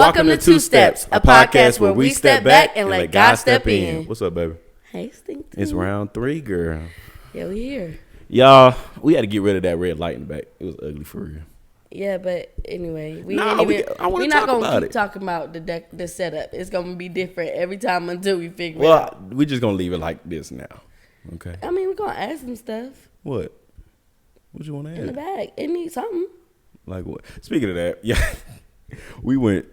Welcome to Two Steps, a podcast where we step back and let God step in. What's up, baby? Hey, Stink. It's round 3, girl. Yeah, we here. Y'all, we had to get rid of that red light in the back. It was ugly for real. Yeah, but anyway, we're I not want to gonna talk about keep it. talking about the setup. It's gonna be different every time until we figure it Well, out. we're just gonna leave it like this now. Okay. I mean, we're gonna add some stuff What you want to in the add? bag. It needs something. Like what? Speaking of that, yeah, we went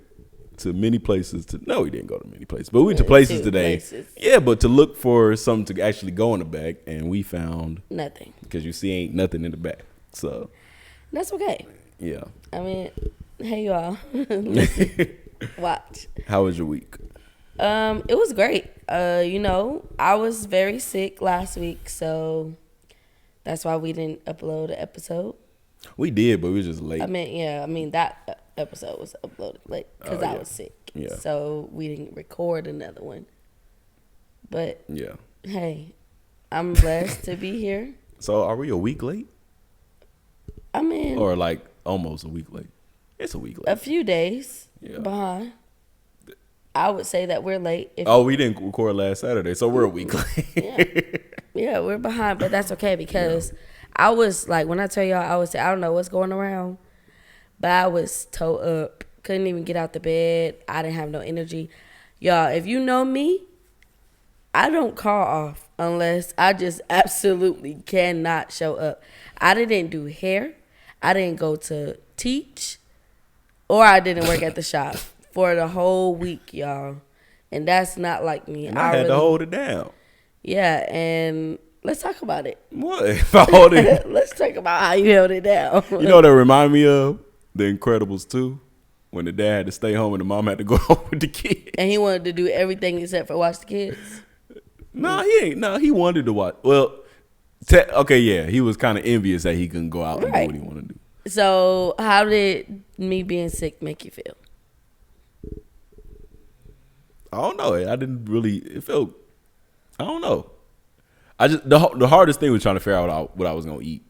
to many places. We didn't go to many places, but we went to places today. Yeah, but to look for something to actually go in the bag, and we found Nothing. because you see, ain't nothing in the bag. So That's okay. yeah. I mean, hey y'all, listen, watch. How was your week? It was great. I was very sick last week, so that's why we didn't upload an episode. We did, but we was just late. I mean that episode was uploaded late because I was sick. Yeah. So we didn't record another one. But Yeah. hey, I'm blessed to be here. So are we a week late? I mean, Or like almost a week late? It's a week late. a few days Yeah. behind. I would say that we're late. We didn't record last Saturday, so we're a week late. Yeah, we're behind, but that's okay because I was like, when I tell y'all, I don't know what's going around, but I was toe up. Couldn't even get out the bed. I didn't have no energy. Y'all, if you know me, I don't call off unless I just absolutely cannot show up. I didn't do hair. I didn't go to teach, or I didn't work at the shop for the whole week, y'all. And that's not like me. And I had to hold it down. Yeah, and let's talk about it. What? If I hold it? Let's talk about how you held it down. You know what that remind me of? The Incredibles 2. When the dad had to stay home and the mom had to go home with the kids. And he wanted to do everything except for watch the kids. No, he ain't. No, he wanted to watch. Well, he was kind of envious that he couldn't go out and do what he wanted to do. So how did me being sick make you feel? I don't know. I didn't really. It felt. I don't know. I just the hardest thing was trying to figure out what I was gonna eat.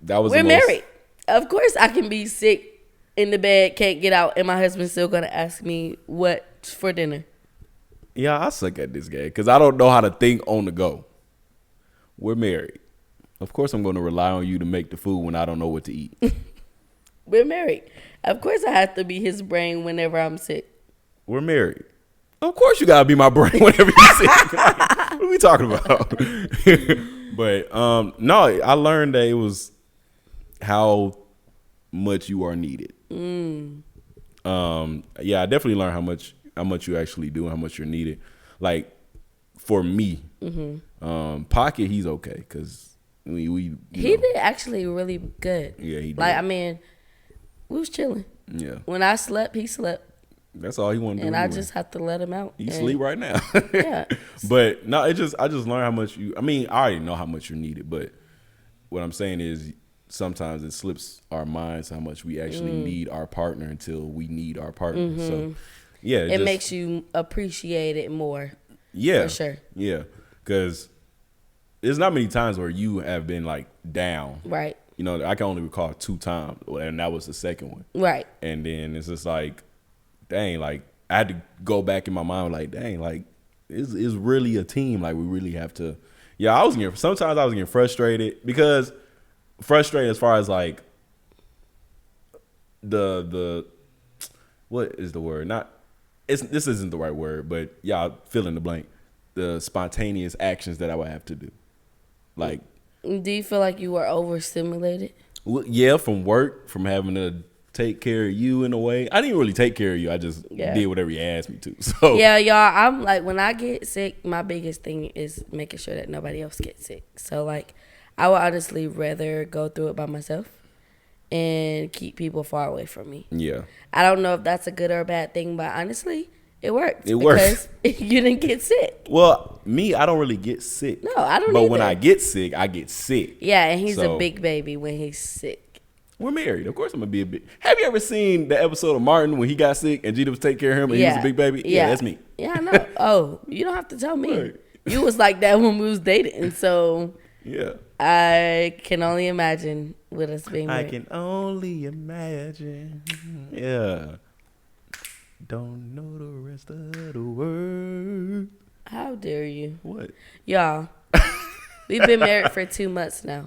That was. We're married. Of course, I can be sick in the bed, can't get out, and my husband's still gonna ask me what's for dinner. Yeah, I suck at this game because I don't know how to think on the go. We're married. Of course, I'm going to rely on you to make the food when I don't know what to eat. We're married. Of course, I have to be his brain whenever I'm sick. We're married. Of course, you gotta be my brain whenever you're sick. What are we talking about? But no, I learned that it was how much you are needed. Yeah, I definitely learned how much you actually do and how much you're needed. Like for me, Pocket, he's okay because he did actually really good. Yeah, he did. Like, I mean, we was chilling. Yeah. When I slept, he slept. That's all he wanted to do. And anyway. I just have to let him out. He sleep right now. Yeah. But no, I just learned how much I already know how much you're needed, but what I'm saying is sometimes it slips our minds how much we actually need our partner until we need our partner. So yeah. It makes you appreciate it more. Yeah. For sure. Yeah. Because there's not many times where you have been like down. Right. You know, I can only recall 2 times, and that was the second one. Right. And then it's just like, dang, like I had to go back in my mind, like, dang, like it's really a team. Like we really have to. Yeah, sometimes I was getting frustrated as far as like the what is the word? This isn't the right word, but yeah, fill in the blank. The spontaneous actions that I would have to do. Like, do you feel like you were overstimulated? Well, yeah, from work, from having to take care of you in a way. I didn't really take care of you. I just did whatever you asked me to. So yeah, y'all, I'm like, when I get sick, my biggest thing is making sure that nobody else gets sick. So like, I would honestly rather go through it by myself and keep people far away from me. Yeah. I don't know if that's a good or a bad thing, but honestly, it worked. It works. Because you didn't get sick. Well, me, I don't really get sick. No, I don't But either. when I get sick, I get sick. Yeah, and he's a big baby when he's sick. We're married. Of course I'm going to be a big. Have you ever seen the episode of Martin when he got sick and Gina was taking care of him and he was a big baby? Yeah, that's me. Yeah, I know. Oh, you don't have to tell me. Right. You was like that when we was dating, so. Yeah. I can only imagine with us being married. I can only imagine. Yeah. Don't know the rest of the word. How dare you? What? Y'all, we've been married for 2 months now.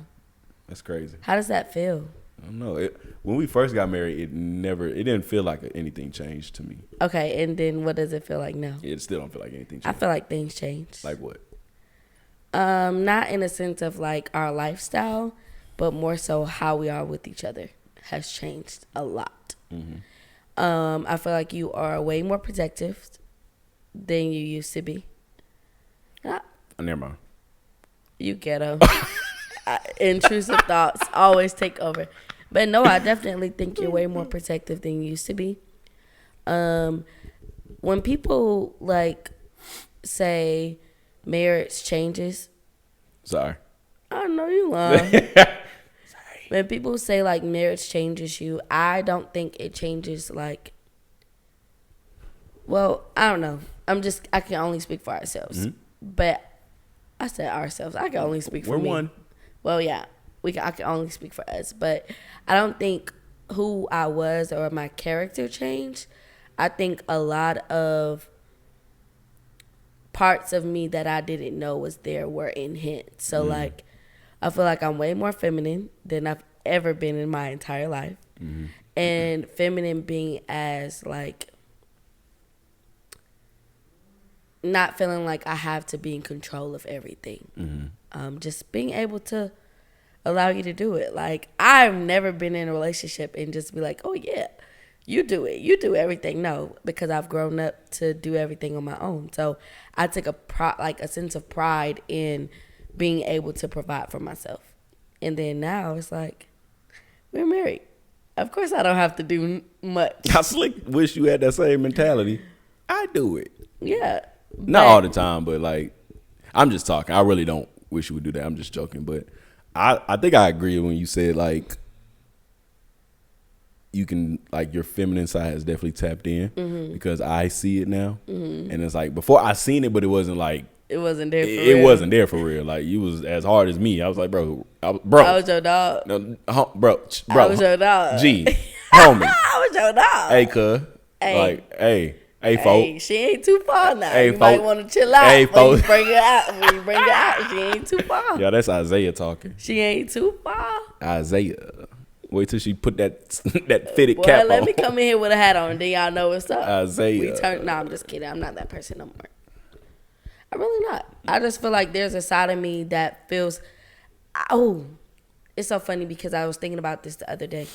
That's crazy. How does that feel? I don't know. When we first got married, it didn't feel like anything changed to me. Okay, and then what does it feel like now? It still don't feel like anything changed. I feel like things changed. Like what? Not in a sense of like our lifestyle, but more so how we are with each other has changed a lot. Mm-hmm. I feel like you are way more protective than you used to be. Never mind. You ghetto. Intrusive thoughts always take over. But no, I definitely think you're way more protective than you used to be. When people like say marriage changes. Sorry. I know you lying. When people say like marriage changes you, I don't think it changes like. Well, I don't know. I can only speak for ourselves. Mm-hmm. But I said ourselves. I can only speak for me. We're one. Well, yeah, I can only speak for us. But I don't think who I was or my character changed. I think a lot of parts of me that I didn't know was there were enhanced. So like, I feel like I'm way more feminine than I've ever been in my entire life. Mm-hmm. And feminine being as like not feeling like I have to be in control of everything. Mm-hmm. Just being able to allow you to do it. Like, I've never been in a relationship and just be like, oh yeah, you do it. You do everything. No, because I've grown up to do everything on my own. So I take a sense of pride in being able to provide for myself. And then now it's like, we're married. Of course I don't have to do much. I slick wish you had that same mentality. I do it. Yeah. Not all the time, but like, I'm just talking. I really don't wish you would do that. I'm just joking. But I think I agree when you said like, you can, like, your feminine side has definitely tapped in because I see it now. And it's like, before I seen it, but it wasn't like, it wasn't there for real. It wasn't there for real. Like, you was as hard as me. I was like, bro. I was your dog. No, bro. I was your dog. G, homie. I was your dog. Hey, cuz. Hey. Like, hey, folks. She ain't too far now. Hey, you might want to chill out. Hey, folks. Bring her out. When you bring her out, she ain't too far. Yeah, that's Isaiah talking. She ain't too far. Isaiah. Wait till she put that fitted cap on. Let me come in here with a hat on, and then y'all know what's up. Isaiah. No, I'm just kidding. I'm not that person no more. I'm really not. I just feel like there's a side of me that feels. Oh, it's so funny because I was thinking about this the other day.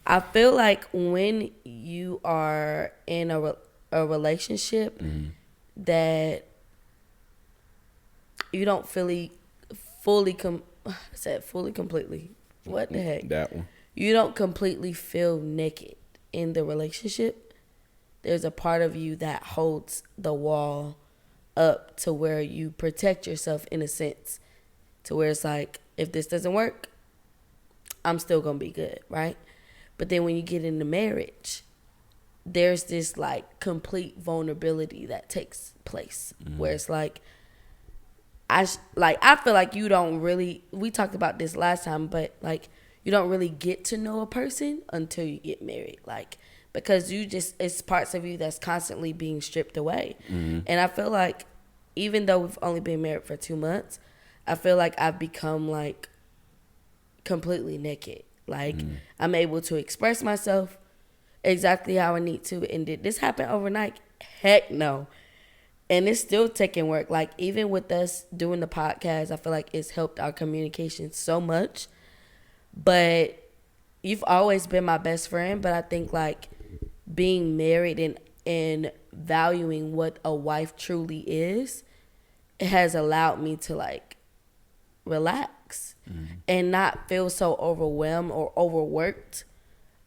I feel like when you are in a relationship that you don't fully completely. What the heck? That one. You don't completely feel naked in the relationship. There's a part of you that holds the wall up to where you protect yourself in a sense, to where it's like, if this doesn't work, I'm still gonna be good, right? But then when you get into marriage, there's this like complete vulnerability that takes place where it's like, I feel like you don't really, we talked about this last time, but like, you don't really get to know a person until you get married. Like, because it's parts of you that's constantly being stripped away. And I feel like even though we've only been married for 2 months, I feel like I've become like completely naked. Like, I'm able to express myself exactly how I need to. And did this happen overnight? Heck no. And it's still taking work. Like, even with us doing the podcast, I feel like it's helped our communication so much. But you've always been my best friend. But I think, like, being married and valuing what a wife truly is, it has allowed me to, like, relax and not feel so overwhelmed or overworked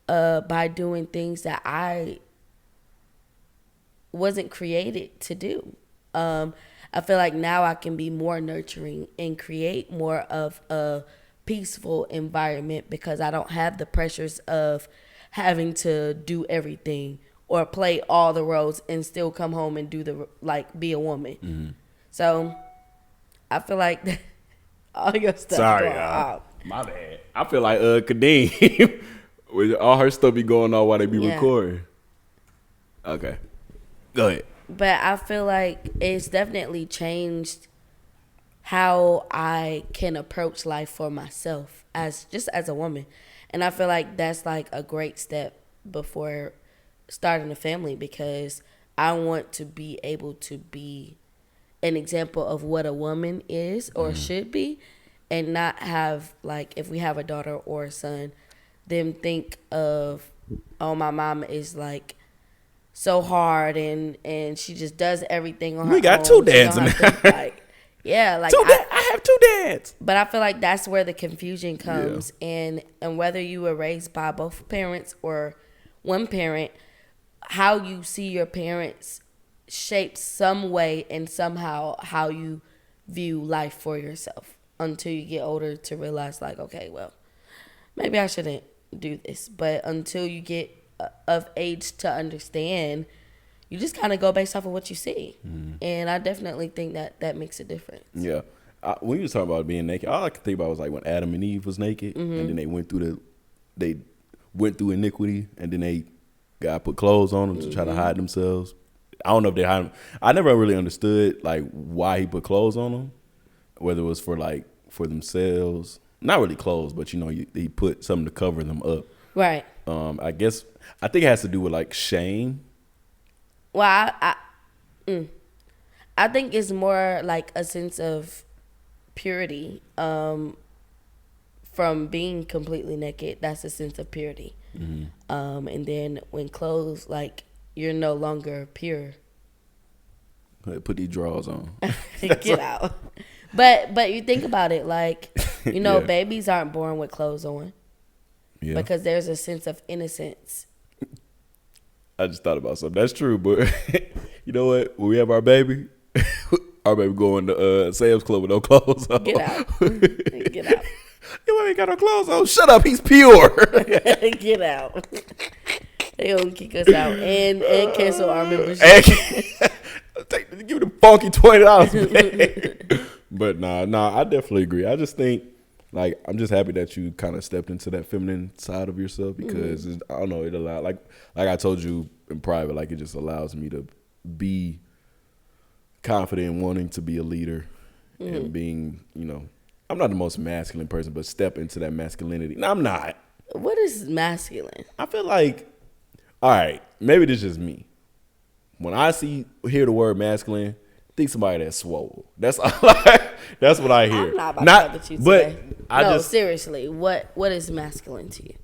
by doing things that I wasn't created to do. I feel like now I can be more nurturing and create more of a peaceful environment because I don't have the pressures of having to do everything or play all the roles and still come home and be a woman. So I feel like All your stuff Sorry, going y'all. off. My bad. I feel like Kadeem with all her stuff be going on while they be Yeah. recording. Okay, go ahead. But I feel like it's definitely changed how I can approach life for myself as a woman. And I feel like that's like a great step before starting a family, because I want to be able to be an example of what a woman is or should be, and not have, like, if we have a daughter or a son, them think of, oh, my mom is like so hard and she just does everything on her own. We got two dads in there. there. Like, yeah, like I have two dads. but I feel like that's where the confusion comes. Yeah. And whether you were raised by both parents or one parent, how you see your parents shapes some way and somehow how you view life for yourself, until you get older to realize, like, okay, well, maybe I shouldn't do this. But until you get of age to understand, you just kind of go based off of what you see. And I definitely think that makes a difference. Yeah. When you was talking about being naked, all I could think about was like when Adam and Eve was naked, and then they went through iniquity, and then God put clothes on them to try to hide themselves. I don't know if they hide them. I never really understood like why he put clothes on them, whether it was for themselves, not really clothes, but he put something to cover them up. Right. I think it has to do with like shame. Well, I think it's more like a sense of purity. From being completely naked, that's a sense of purity. And then when clothes, like, you're no longer pure. Put these drawers on. Get out. But you think about it, like, Yeah. babies aren't born with clothes on. Yeah. Because there's a sense of innocence. I just thought about something. That's true, but you know what? When we have our baby going to Sam's Club with no clothes on. Get out. Get out. You ain't got no clothes on. Shut up. He's pure. Get out. They gonna kick us out and cancel our membership. Give me the funky $20. But nah, I definitely agree. I just think, like, I'm just happy that you kind of stepped into that feminine side of yourself, because I don't know, it allowed, like I told you in private, like, it just allows me to be confident in wanting to be a leader and being, I'm not the most masculine person, but step into that masculinity. No, I'm not. What is masculine? I feel like, all right, maybe this is just me. When I hear the word masculine, think somebody that's swole. That's what I hear. I'm not about to talk to you today. But seriously, what is masculine to you?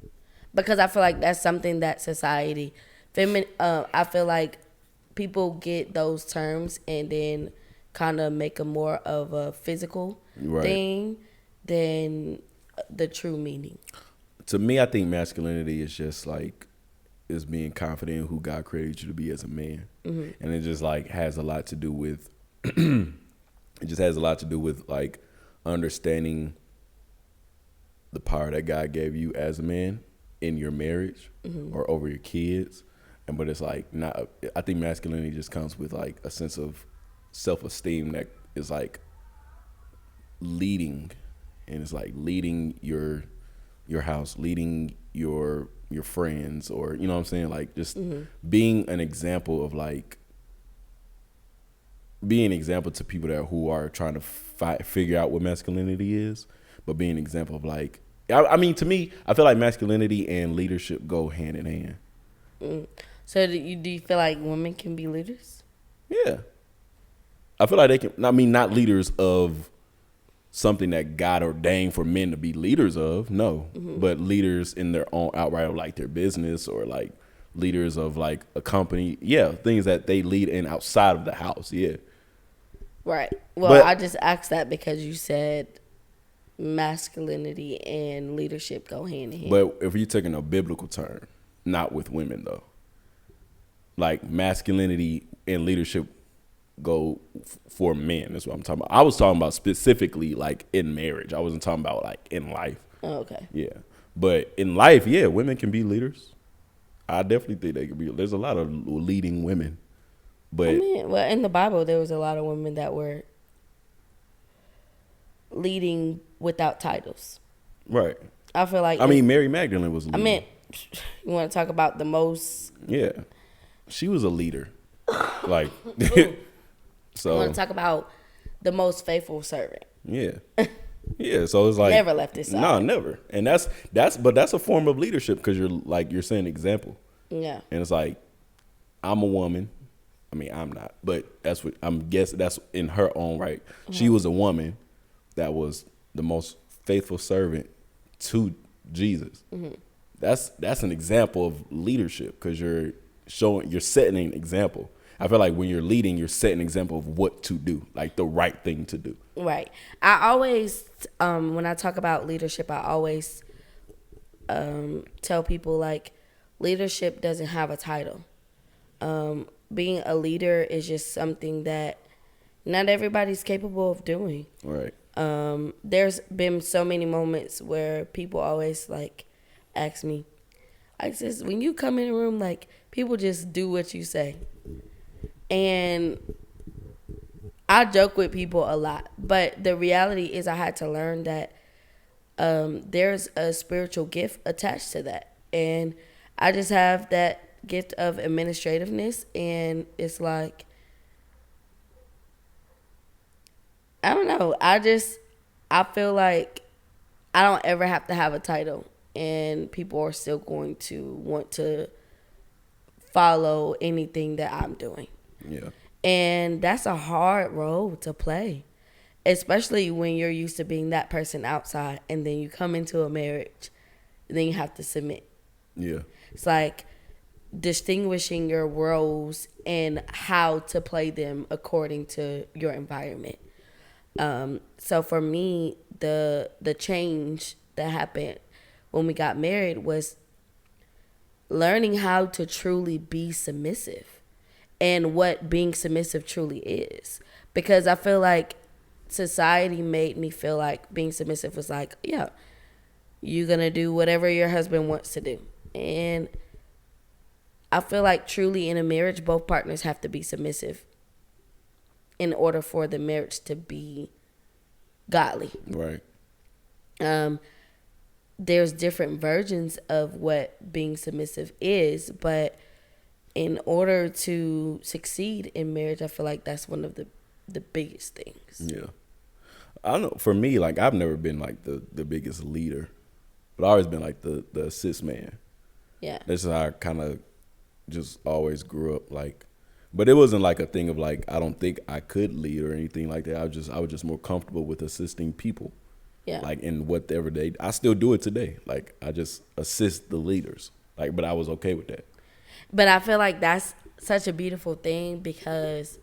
Because I feel like that's something that society, I feel like people get those terms and then kind of make a more of a physical thing than the true meaning. To me, I think masculinity is just like, is being confident in who God created you to be as a man. And it just like has a lot to do with like understanding the power that God gave you as a man in your marriage or over your kids. But it's like not, I think masculinity just comes with like a sense of self-esteem that is like leading, and it's like leading your house, leading your friends, or you know what I'm saying, like just being an example of like being an example to people who are trying to figure out what masculinity is, but being an example of like, I mean, to me, I feel like masculinity and leadership go hand in hand. So do you feel like women can be leaders? Yeah, I feel like they can. I mean, not leaders of something that God ordained for men to be leaders of, no, but leaders in their own outright of like their business, or like leaders of like a company. Yeah, things that they lead in outside of the house. Yeah. Right. Well, I just asked that because you said masculinity and leadership go hand in hand. But if you're taking a biblical term, not with women though, like masculinity and leadership go for men. That's what I'm talking about. I was talking about specifically like in marriage. I wasn't talking about like in life. Oh, okay. Yeah. But in life, yeah, women can be leaders. I definitely think they can be. There's a lot of leading women. But well, in the Bible, there was a lot of women that were leading without titles. Right. I feel like I mean, Mary Magdalene was a I leader. mean, you want to talk about the most? Yeah. She was a leader. Like, You so, want to talk about the most faithful servant? yeah. Yeah, so it's like Never left his side. No, never. And that's a form of leadership because you're saying example. Yeah. And it's like, I'm a woman. I mean, I'm not, but that's what I'm guessing. That's in her own right. She was a woman that was the most faithful servant to Jesus. That's an example of leadership because you're setting an example. I feel like when you're leading, you're setting an example of what to do, like the right thing to do. Right. I always, when I talk about leadership, I always tell people like leadership doesn't have a title. Being a leader is just something that not everybody's capable of doing. Right. There's been so many moments where people always like ask me, I says, when you come in a room, like people just do what you say. And I joke with people a lot, but the reality is I had to learn that there's a spiritual gift attached to that. And I just have that gift of administrativeness, and it's like, I don't know. I feel like I don't ever have to have a title, and people are still going to want to follow anything that I'm doing. Yeah. And that's a hard role to play, especially when you're used to being that person outside and then you come into a marriage, and then you have to submit. Yeah. It's like distinguishing your roles and how to play them according to your environment. So for me, the change that happened when we got married was learning how to truly be submissive and what being submissive truly is. Because I feel like society made me feel like being submissive was like, yeah, you're going to do whatever your husband wants to do. And I feel like truly in a marriage, both partners have to be submissive in order for the marriage to be godly. Right. There's different versions of what being submissive is, but in order to succeed in marriage, I feel like that's one of the biggest things. Yeah. I don't know. For me, like I've never been like the biggest leader, but I've always been like the assist man. Yeah. That's how I kind of just always grew up. Like, but it wasn't like a thing of like I don't think I could lead or anything like that. I was just more comfortable with assisting people. Yeah. Like in whatever I still do it today. Like I just assist the leaders. Like, but I was okay with that. But I feel like that's such a beautiful thing because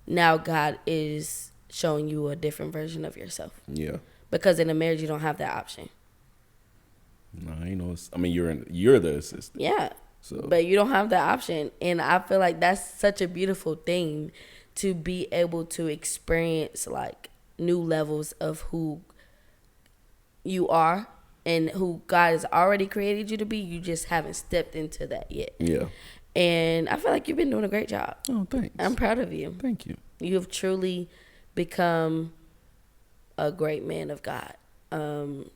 now God is showing you a different version of yourself. Yeah. Because in a marriage, you don't have that option. No, you know. I mean, you're the assistant. Yeah. So. But you don't have that option. And I feel like that's such a beautiful thing to be able to experience like new levels of who you are and who God has already created you to be. You just haven't stepped into that yet. Yeah. And I feel like you've been doing a great job. Oh, thanks. I'm proud of you. Thank you. You have truly become a great man of God. And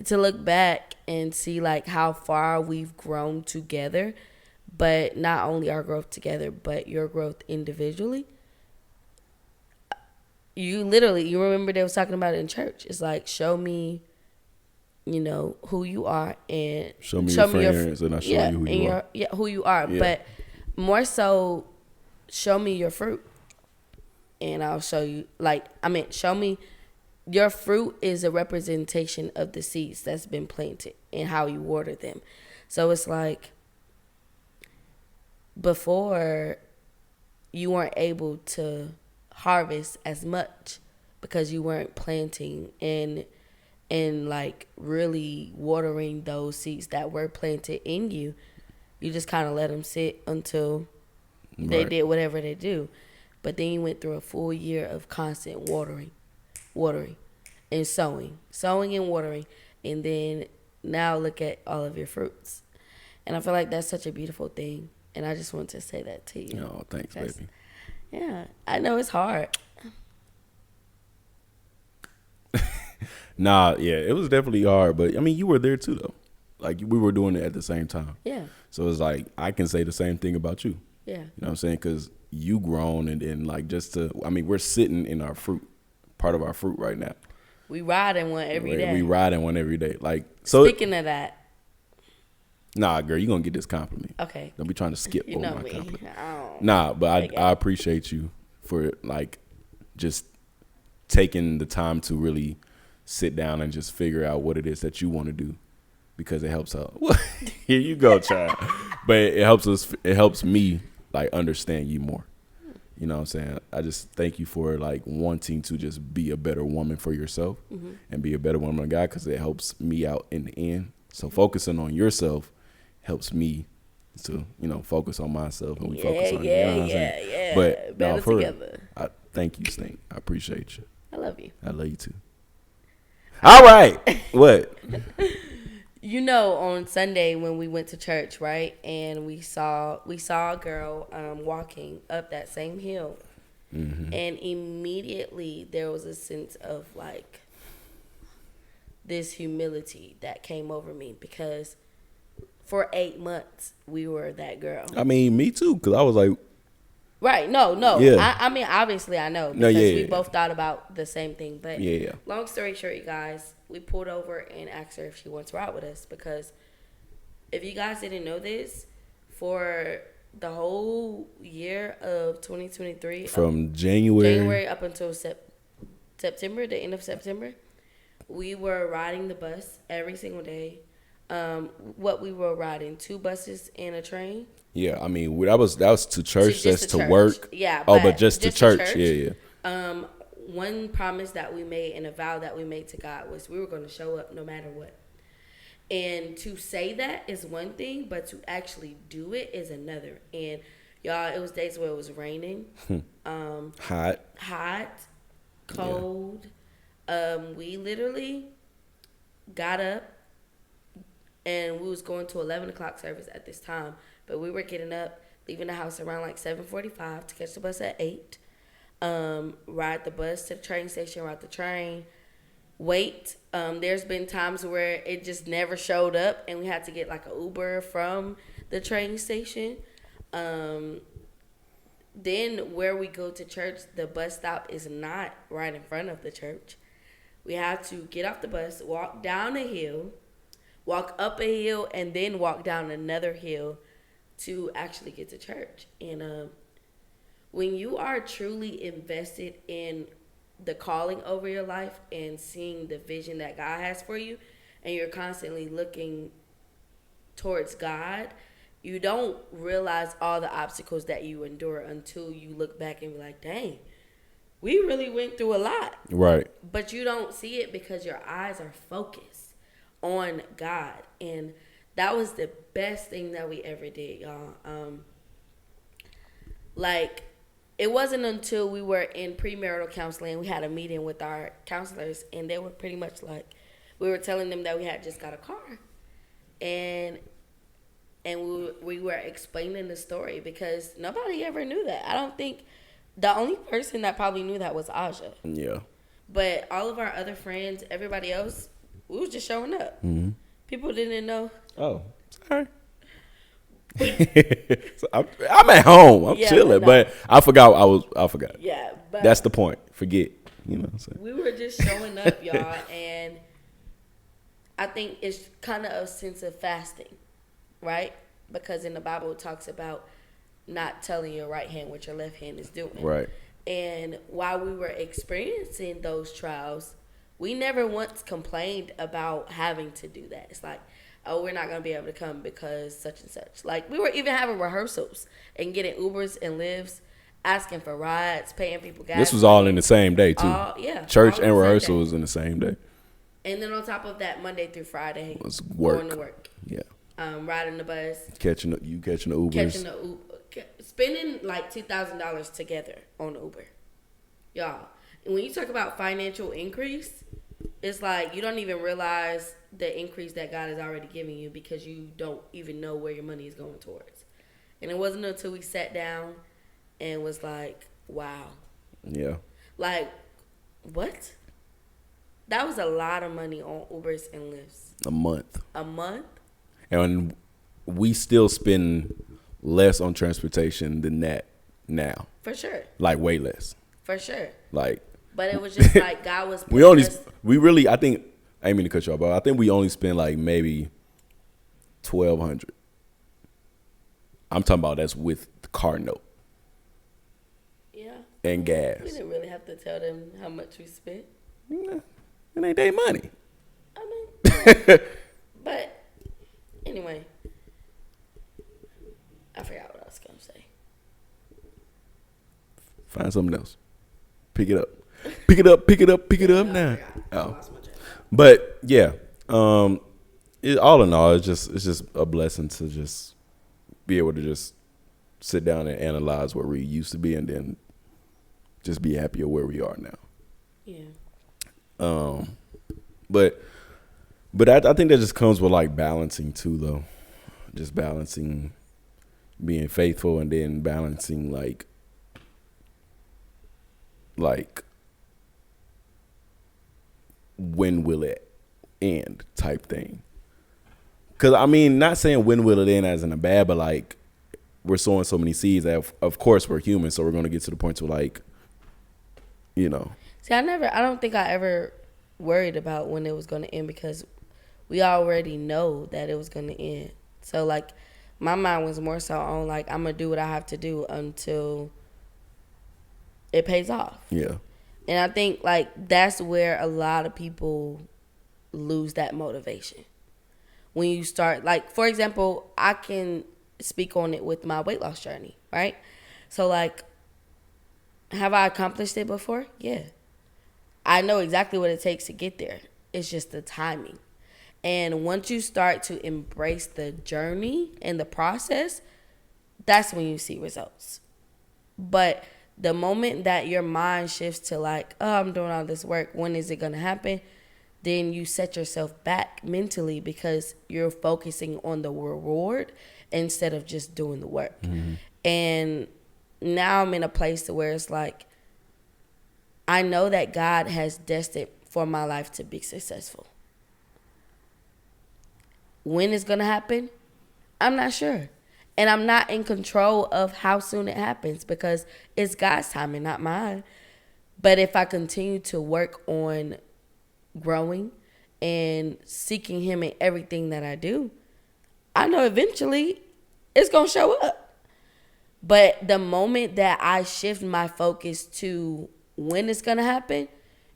to look back and see like how far we've grown together, but not only our growth together, but your growth individually. You remember they was talking about it in church. It's like, show me, who you are, and show me your friends, and I show you who you are. Yeah, who you are. Yeah. But more so, show me your fruit, and I'll show you. Show me your fruit is a representation of the seeds that's been planted and how you water them. So it's like before you weren't able to harvest as much because you weren't planting and like really watering those seeds that were planted in you. You just kind of let them sit until they did whatever they do. But then you went through a full year of constant watering and sowing and watering, and then now look at all of your fruits. And I feel like that's such a beautiful thing, and I just want to say that to you. Oh, thanks, baby. Yeah, I know it's hard. Nah, yeah, it was definitely hard, but I mean, you were there too, though. Like we were doing it at the same time. Yeah. So it's like I can say the same thing about you. Yeah. You know what I'm saying? Because you grown, and then like I mean, we're sitting in our fruit, part of our fruit right now. We riding one every day. We riding one every day. Like so. Speaking of that. Nah, girl, you gonna get this compliment. Okay. Don't be trying to skip You over know my me. compliment. I Nah, but I appreciate you for like just taking the time to really sit down and just figure out what it is that you want to do, because it helps out. Here you go, child. But it helps us. It helps me like understand you more. You know what I'm saying? I just thank you for like wanting to just be a better woman for yourself and be a better woman of God, because it helps me out in the end. So focusing on yourself helps me to, you know, focus on myself, and we focus on you. You know what I'm saying? Yeah. But better no, for together. I thank you, Stink. I appreciate you. I love you. I love you too. All right. What? You know, on Sunday when we went to church, right, and we saw a girl walking up that same hill, and immediately there was a sense of like this humility that came over me, because for 8 months we were that girl. I mean, me too, because I was like, right, no. Yeah. I mean, obviously I know, because we both thought about the same thing. But long story short, you guys, we pulled over and asked her if she wants to ride with us, because if you guys didn't know this, for the whole year of 2023, from January up until September, the end of September, we were riding the bus every single day. What we were riding, 2 buses and a train. Yeah, I mean, that was to church. That's to church. work. Yeah. But just to church. Yeah. One promise that we made and a vow that we made to God was we were going to show up no matter what. And to say that is one thing, but to actually do it is another. And y'all, it was days where it was raining, hot, cold. Yeah. We literally got up, and we was going to 11 o'clock service at this time. But we were getting up, leaving the house around like 7:45 to catch the bus at 8. Ride the bus to the train station, ride the train, wait. There's been times where it just never showed up, and we had to get like an Uber from the train station. Then where we go to church, the bus stop is not right in front of the church. We have to get off the bus, walk down a hill, walk up a hill, and then walk down another hill to actually get to church. And when you are truly invested in the calling over your life and seeing the vision that God has for you, and you're constantly looking towards God, you don't realize all the obstacles that you endure until you look back and be like, dang, we really went through a lot. Right. But you don't see it because your eyes are focused on God. And that was the best thing that we ever did, y'all. It wasn't until we were in premarital counseling, we had a meeting with our counselors, and they were pretty much like, we were telling them that we had just got a car. And we were explaining the story, because nobody ever knew that. I don't think the only person that probably knew that was Aja. Yeah. But all of our other friends, everybody else, we was just showing up. Mm-hmm. People didn't know. Oh, sorry. So I'm at home. I'm chilling, but I forgot. I forgot. Yeah, but that's the point. Forget. You know what I'm saying? We were just showing up, y'all, and I think it's kind of a sense of fasting, right? Because in the Bible it talks about not telling your right hand what your left hand is doing. Right. And while we were experiencing those trials, we never once complained about having to do that. It's like, oh, we're not going to be able to come because such and such. Like, we were even having rehearsals and getting Ubers and Lyfts, asking for rides, paying people gas. This was all in the same day, too. Yeah. Church and rehearsal was in the same day. And then on top of that, Monday through Friday, was work. Going to work. Yeah. Riding the bus. Catching the Ubers. Spending like $2,000 together on Uber. Y'all, and when you talk about financial increase, it's like you don't even realize the increase that God is already giving you, because you don't even know where your money is going towards. And it wasn't until we sat down and was like, wow. Yeah. Like, what? That was a lot of money on Ubers and Lyfts. A month. A month? And we still spend less on transportation than that now. For sure. Like way less. For sure. Like. But it was just like God was. We really, I think, I didn't mean to cut you off, but I think we only spend like maybe $1,200. I'm talking about that's with the car note. Yeah. And gas. We didn't really have to tell them how much we spent. It ain't their money. I mean, but anyway, I forgot what I was going to say. Find something else. Pick it up. Pick it up, pick it up, pick it up now. Oh. But yeah, all in all, it's just a blessing to just be able to just sit down and analyze where we used to be and then just be happy of where we are now. Yeah. But I think that just comes with like balancing too, though. Just balancing being faithful and then balancing like when will it end type thing. Because, I mean, not saying when will it end as in a bad, but like we're sowing so many seeds that of course we're human, so we're going to get to the point to like, you know. See, I don't think I ever worried about when it was going to end because we already know that it was going to end. So like my mind was more so on like I'm going to do what I have to do until it pays off. Yeah. And I think like that's where a lot of people lose that motivation. When you start, like, for example, I can speak on it with my weight loss journey, right? So like, have I accomplished it before? Yeah. I know exactly what it takes to get there. It's just the timing. And once you start to embrace the journey and the process, that's when you see results. But the moment that your mind shifts to like, oh, I'm doing all this work, when is it going to happen? Then you set yourself back mentally because you're focusing on the reward instead of just doing the work. Mm-hmm. And now I'm in a place to where it's like, I know that God has destined for my life to be successful. When it's going to happen, I'm not sure. And I'm not in control of how soon it happens because it's God's timing, not mine. But if I continue to work on growing and seeking Him in everything that I do, I know eventually it's going to show up. But the moment that I shift my focus to when it's going to happen,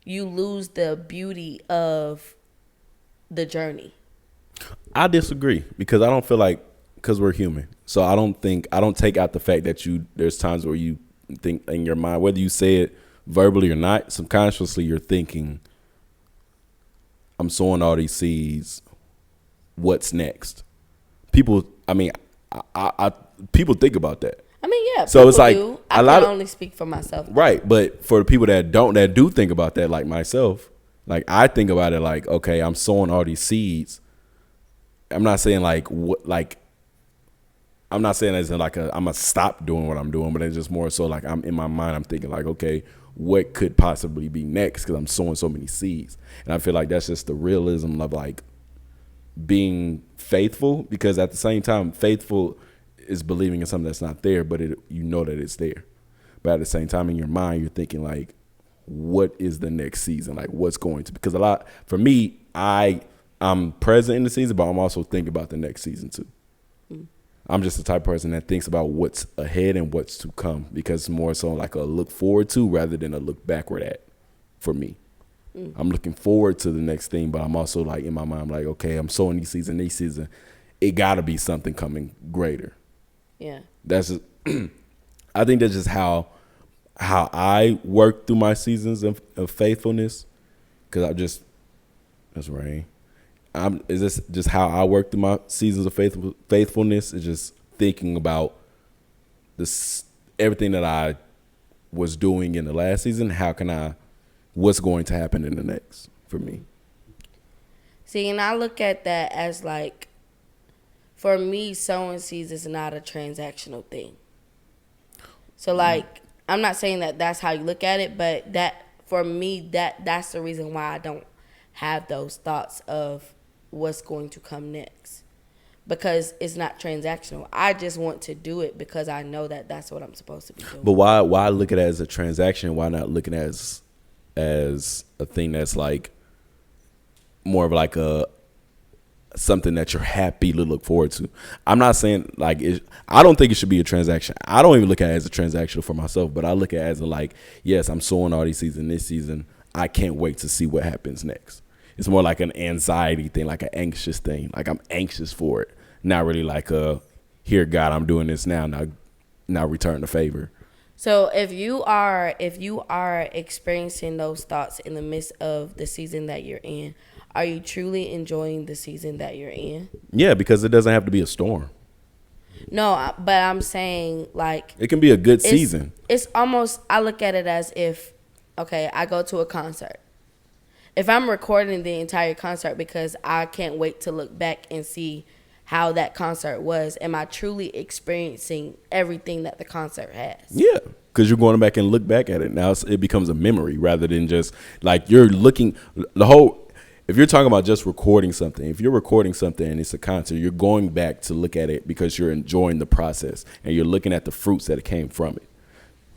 you lose the beauty of the journey. I disagree because I don't feel like, because we're human. So I don't take out the fact that there's times where you think in your mind, whether you say it verbally or not, subconsciously you're thinking, I'm sowing all these seeds. What's next? People, I mean, people think about that. I mean, yeah. So it's like do. I can only speak for myself. Right, but for the people that do think about that, like myself, like I think about it like, okay, I'm sowing all these seeds. I'm not saying I'm not saying as in like I'm gonna stop doing what I'm doing, but it's just more so like I'm in my mind. I'm thinking like, okay, what could possibly be next? Because I'm sowing so many seeds, and I feel like that's just the realism of like being faithful. Because at the same time, faithful is believing in something that's not there, but you know that it's there. But at the same time, in your mind, you're thinking like, what is the next season? Like, what's going to? Because for me, I'm present in the season, but I'm also thinking about the next season too. I'm just the type of person that thinks about what's ahead and what's to come, because it's more so like a look forward to rather than a look backward at for me. I'm looking forward to the next thing, but I'm also like in my mind, I'm like, okay, I'm sowing these season. It got to be something coming greater. Yeah. That's just, I think that's just how I work through my seasons of faithfulness, because that's rain. Is this just how I work through my seasons of faithfulness? Is just thinking about everything that I was doing in the last season. What's going to happen in the next for me? See, and I look at that as like, for me, sowing seeds is not a transactional thing. So like, I'm not saying that that's how you look at it, but that for me, that's the reason why have those thoughts of what's going to come next, because it's not transactional. I just want to do it because I know that that's what I'm supposed to be doing. But why look at it as a transaction? Why not looking at it as a thing that's like more of like a something that you're happy to look forward to? I'm not saying like I don't think it should be a transaction. I don't even look at it as a transaction for myself, but I look at it as a like, yes, I'm sowing all these seeds in this season. I can't wait to see what happens next. It's more like an anxiety thing, like an anxious thing. Like I'm anxious for it. Not really like here, God, I'm doing this now. Now return the favor. So if you are experiencing those thoughts in the midst of the season that you're in, are you truly enjoying the season that you're in? Yeah, because it doesn't have to be a storm. No, but I'm saying like it can be a good season. It's almost, I look at it as if, okay, I go to a concert. If I'm recording the entire concert because I can't wait to look back and see how that concert was, am I truly experiencing everything that the concert has? Yeah, because you're going back and look back at it. Now it becomes a memory rather than just like you're looking the whole. If you're talking about just recording something, if you're recording something and it's a concert, you're going back to look at it because you're enjoying the process and you're looking at the fruits that came from it.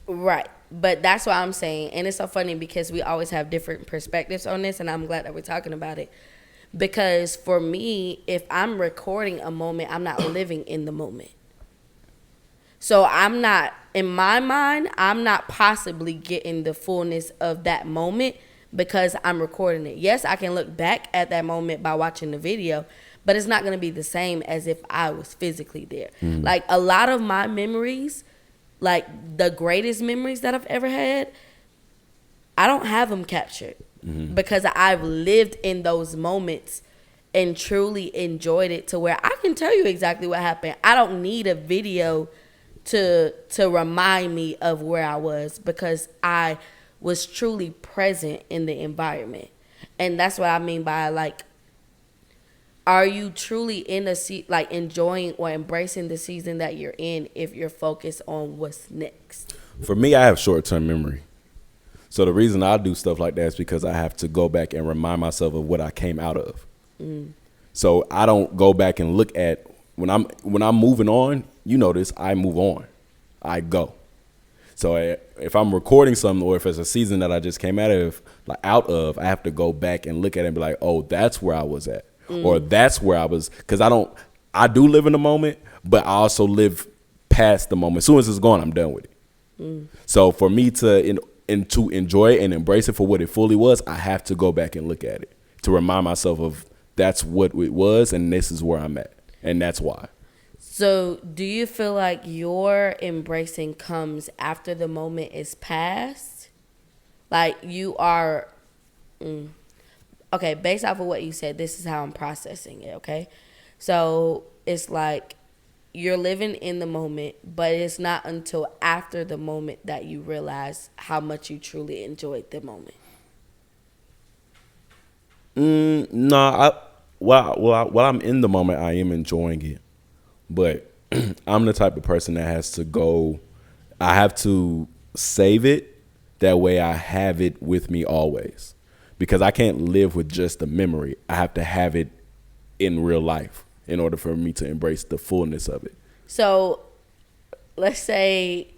Right. But that's what I'm saying. And it's so funny because we always have different perspectives on this, and I'm glad that we're talking about it. Because for me, if I'm recording a moment, I'm not living in the moment. So I'm not, in my mind, I'm not possibly getting the fullness of that moment because I'm recording it. Yes, I can look back at that moment by watching the video, but it's not going to be the same as if I was physically there. Mm. Like a lot of my memories, like the greatest memories that I've ever had, I don't have them captured because I've lived in those moments and truly enjoyed it to where I can tell you exactly what happened. I don't need a video to remind me of where I was because I was truly present in the environment. And that's what I mean by like, are you truly in like enjoying or embracing the season that you're in if you're focused on what's next? For me, I have short-term memory. So the reason I do stuff like that is because I have to go back and remind myself of what I came out of. Mm. So I don't go back and look at when I'm moving on, you notice I move on. I go. So if I'm recording something or if it's a season that I just came out of, I have to go back and look at it and be like, oh, that's where I was at. Or that's where I was. Because I do live in the moment, but I also live past the moment. As soon as it's gone, I'm done with it. So for me to enjoy it and embrace it for what it fully was, I have to go back and look at it to remind myself of that's what it was and this is where I'm at. And that's why. So do you feel like your embracing comes after the moment is past? Like you are, okay, based off of what you said, this is how I'm processing it, okay? So it's like you're living in the moment, but it's not until after the moment that you realize how much you truly enjoyed the moment. No, while I'm in the moment, I am enjoying it. But I'm the type of person that has to go, I have to save it. That way I have it with me always. Because I can't live with just the memory. I have to have it in real life in order for me to embrace the fullness of it. So let's say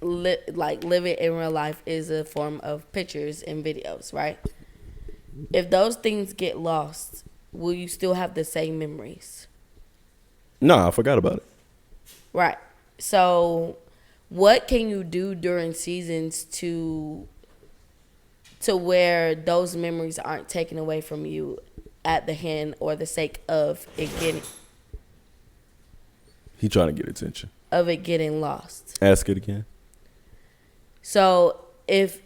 living in real life is a form of pictures and videos, right? If those things get lost, will you still have the same memories? No, I forgot about it. Right. So what can you do during seasons to where those memories aren't taken away from you at the hand or the sake of it getting... He trying to get attention. Of it getting lost. Ask it again. So if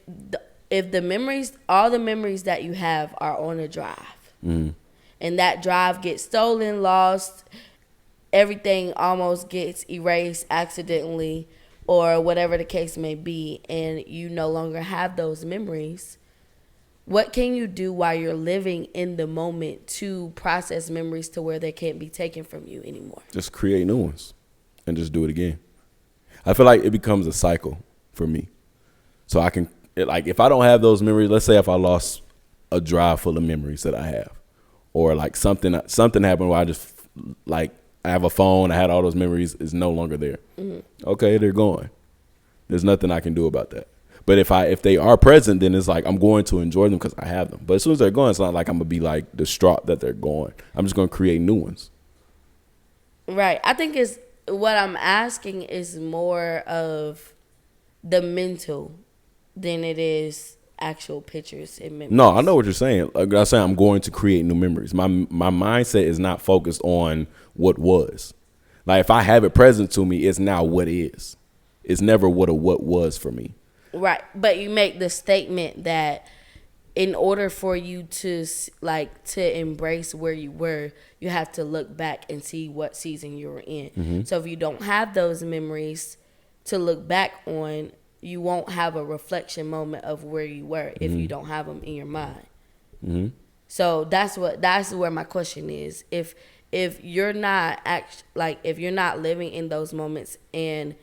the memories, all the memories that you have are on a drive, and that drive gets stolen, lost, everything almost gets erased accidentally or whatever the case may be, and you no longer have those memories, what can you do while you're living in the moment to process memories to where they can't be taken from you anymore? Just create new ones and just do it again. I feel like it becomes a cycle for me. So I can, like, if I don't have those memories, let's say if I lost a drive full of memories that I have, or like something happened where I just like I have a phone. I had all those memories. Is no longer there. Okay, they're gone. There's nothing I can do about that. But if they are present, then it's like I'm going to enjoy them because I have them. But as soon as they're gone, it's not like I'm gonna be like distraught that they're gone. I'm just gonna create new ones. Right. I think it's what I'm asking is more of the mental than it is actual pictures and memories. No, I know what you're saying. Like I say, I'm going to create new memories. My mindset is not focused on what was. Like if I have it present to me, it's now what is. It's never what was for me. Right. But you make the statement that in order for you to embrace where you were, you have to look back and see what season you were in. Mm-hmm. So if you don't have those memories to look back on, you won't have a reflection moment of where you were if you don't have them in your mind. Mm-hmm. So that's where my question is. If you're not if you're not living in those moments and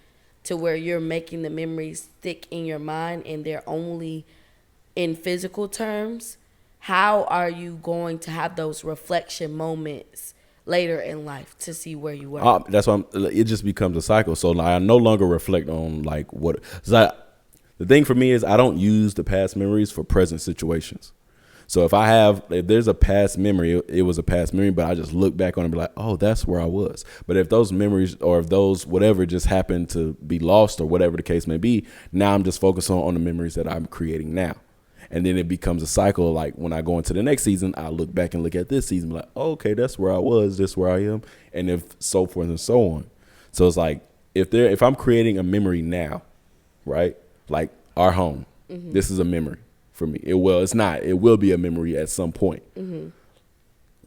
to where you're making the memories thick in your mind and they're only in physical terms, how are you going to have those reflection moments later in life to see where you were? That's why it just becomes a cycle. So I no longer reflect on like what. The thing for me is I don't use the past memories for present situations. So if there's a past memory, it was a past memory, but I just look back on it and be like, oh, that's where I was. But if those memories or if those whatever just happened to be lost or whatever the case may be, now I'm just focused on the memories that I'm creating now. And then it becomes a cycle. Like when I go into the next season, I look back and look at this season, like, oh, okay, that's where I was, this where I am, and if so forth and so on. So it's like if I'm creating a memory now, right? Like our home, this is a memory for me. It's not. It will be a memory at some point. Mm-hmm.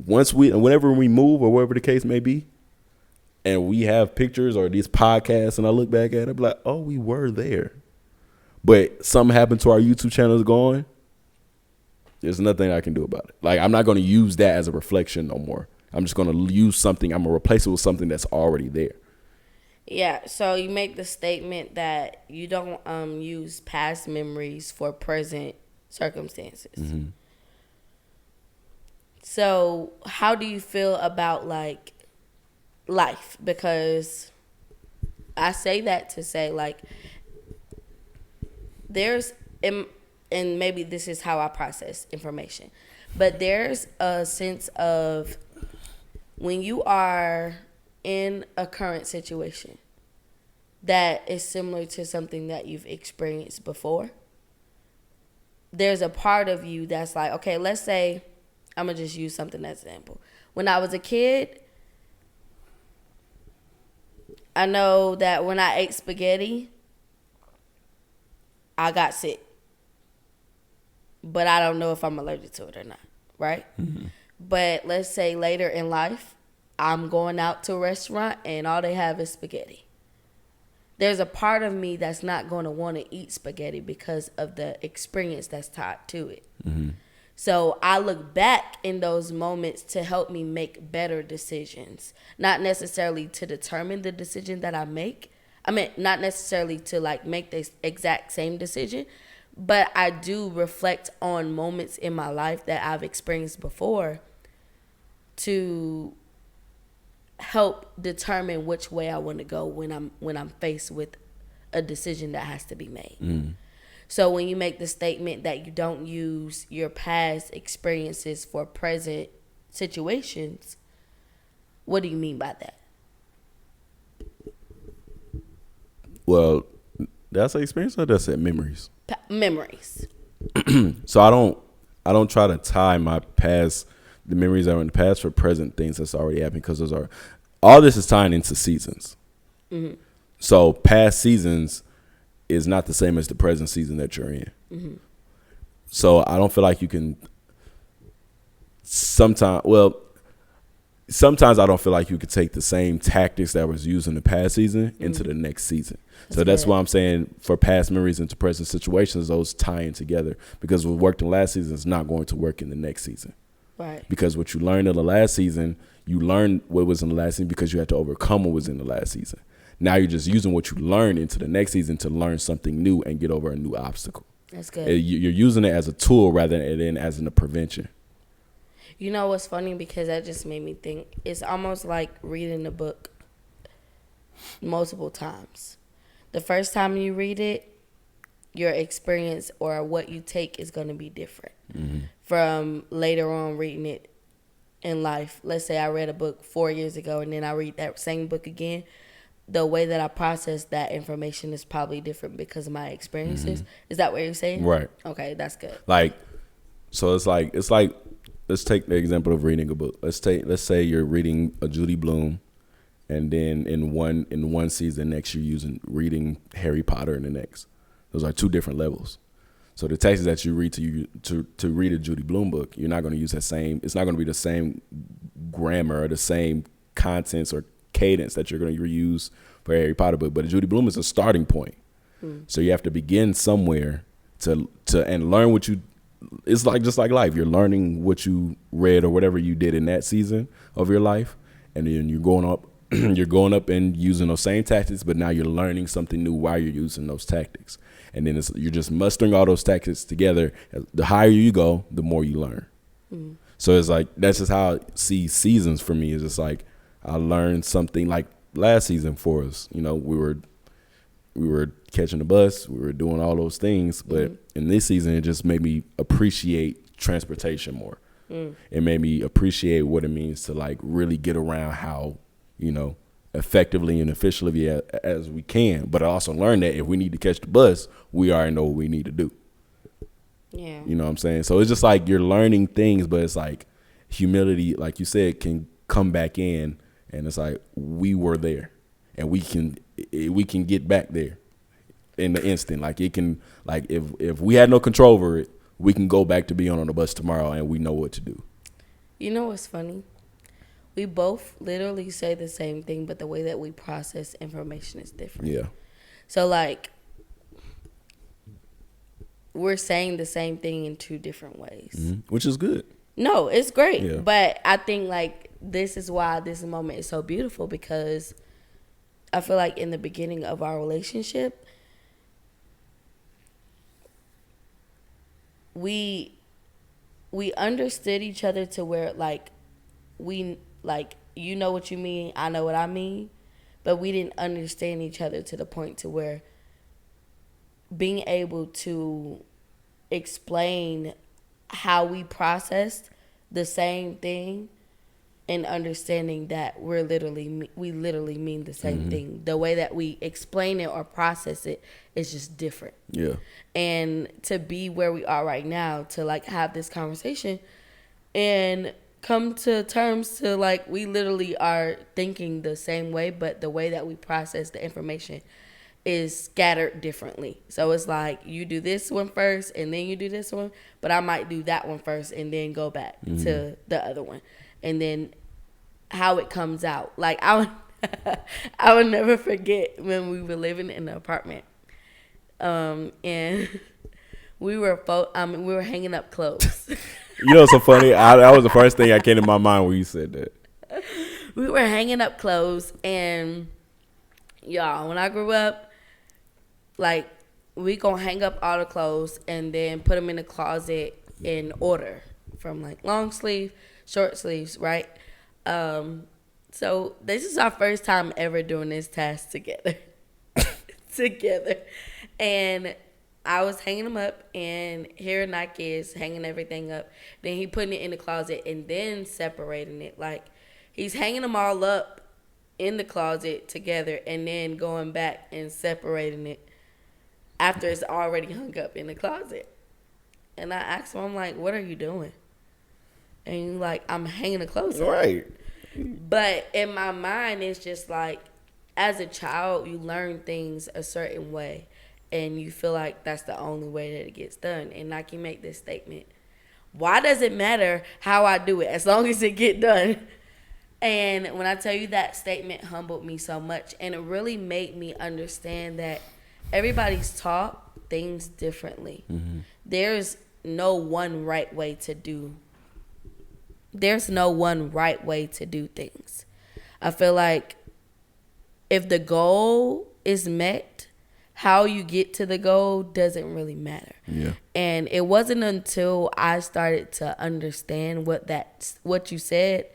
Whenever we move or whatever the case may be, and we have pictures or these podcasts, and I look back at it, I'm like, oh, we were there. But something happened to our YouTube channel is gone. There's nothing I can do about it. Like, I'm not going to use that as a reflection no more. I'm just going to use something. I'm going to replace it with something that's already there. Yeah. So you make the statement that you don't use past memories for present circumstances. Mm-hmm. So how do you feel about like life? Because I say that to say like, there's, and maybe this is how I process information, but there's a sense of when you are in a current situation that is similar to something that you've experienced before, there's a part of you that's like, okay, let's say, I'm going to just use something as an example. When I was a kid, I know that when I ate spaghetti, I got sick, but I don't know if I'm allergic to it or not, right? Mm-hmm. But let's say later in life, I'm going out to a restaurant and all they have is spaghetti. There's a part of me that's not going to want to eat spaghetti because of the experience that's tied to it. Mm-hmm. So I look back in those moments to help me make better decisions, not necessarily to determine the decision that I make. I mean, not necessarily to like make the exact same decision, but I do reflect on moments in my life that I've experienced before to help determine which way I want to go when I'm faced with a decision that has to be made. Mm. So when you make the statement that you don't use your past experiences for present situations, what do you mean by that? Well, that's an experience or that's memories? Memories. So I don't try to tie the memories that are in the past for present things that's already happened, because all this is tying into seasons. Mm-hmm. So past seasons is not the same as the present season that you're in. Mm-hmm. So I don't feel like you can sometimes I don't feel like you could take the same tactics that was used in the past season into the next season. That's why I'm saying for past memories into present situations, those tie in together, because what worked in last season is not going to work in the next season. Right. Because what you learned in the last season, you learned what was in the last season because you had to overcome what was in the last season. Now you're just using what you learned into the next season to learn something new and get over a new obstacle. That's good. You're using it as a tool rather than as a prevention. You know what's funny? Because that just made me think. It's almost like reading a book multiple times. The first time you read it, your experience or what you take is going to be different from later on reading it in life. Let's say I read a book 4 years ago and then I read that same book again. The way that I process that information is probably different because of my experiences. Is that what you're saying? Right. Okay, that's good. Like, so it's like let's take the example of reading a book. Let's say you're reading a Judy Blume, and then in one season next you're reading Harry Potter in the next. Those are two different levels. So the texts that you read to read a Judy Blume book, you're not going to use that same. It's not going to be the same grammar or the same contents or cadence that you're going to reuse for a Harry Potter book. But a Judy Blume is a starting point. So you have to begin somewhere to and learn what you. It's like just like life. You're learning what you read or whatever you did in that season of your life, and then you're going up. You're going up and using those same tactics, but now you're learning something new while you're using those tactics. And then you're just mustering all those tactics together. The higher you go, the more you learn. So it's like, that's just how I see seasons for me. Is just like, I learned something like last season for us. You know, we were catching the bus, we were doing all those things. But in this season, it just made me appreciate transportation more. It made me appreciate what it means to like really get around how, you know, effectively and efficiently as we can. But I also learned that if we need to catch the bus, we already know what we need to do. Yeah. You know what I'm saying? So it's just like you're learning things, but it's like humility, like you said, can come back in, and it's like we were there, and we can get back there in the instant. Like it can, like if we had no control over it, we can go back to being on the bus tomorrow, and we know what to do. You know what's funny? We both literally say the same thing, but the way that we process information is different. Yeah. So, like, we're saying the same thing in two different ways. Which is good. No, it's great. Yeah. But I think, like, this is why this moment is so beautiful, because I feel like in the beginning of our relationship, we understood each other to where, like, you know what you mean, I know what I mean, but we didn't understand each other to the point to where being able to explain how we processed the same thing and understanding that we literally mean the same thing. The way that we explain it or process it is just different. Yeah. And to be where we are right now, to like have this conversation and come to terms to like we literally are thinking the same way, but the way that we process the information is scattered differently. So it's like you do this one first and then you do this one, but I might do that one first and then go back to the other one. And then how it comes out. Like I would never forget when we were living in an apartment. And we were hanging up clothes. You know, so funny. That was the first thing that came to my mind when you said that. We were hanging up clothes, and y'all, when I grew up, like we gonna hang up all the clothes and then put them in the closet in order from like long sleeve, short sleeves, right? So this is our first time ever doing this task together, and I was hanging them up, and here NyKe is hanging everything up. Then he putting it in the closet and then separating it. Like, he's hanging them all up in the closet together and then going back and separating it after it's already hung up in the closet. And I asked him, I'm like, what are you doing? And he's like, I'm hanging the clothes up. Right. But in my mind, it's just like, as a child, you learn things a certain way. And you feel like that's the only way that it gets done. And NyKe make this statement. Why does it matter how I do it as long as it get done? And when I tell you that statement humbled me so much. And it really made me understand that everybody's taught things differently. There's no one right way to do. There's no one right way to do things. I feel like if the goal is met, how you get to the goal doesn't really matter. Yeah. And it wasn't until I started to understand what you said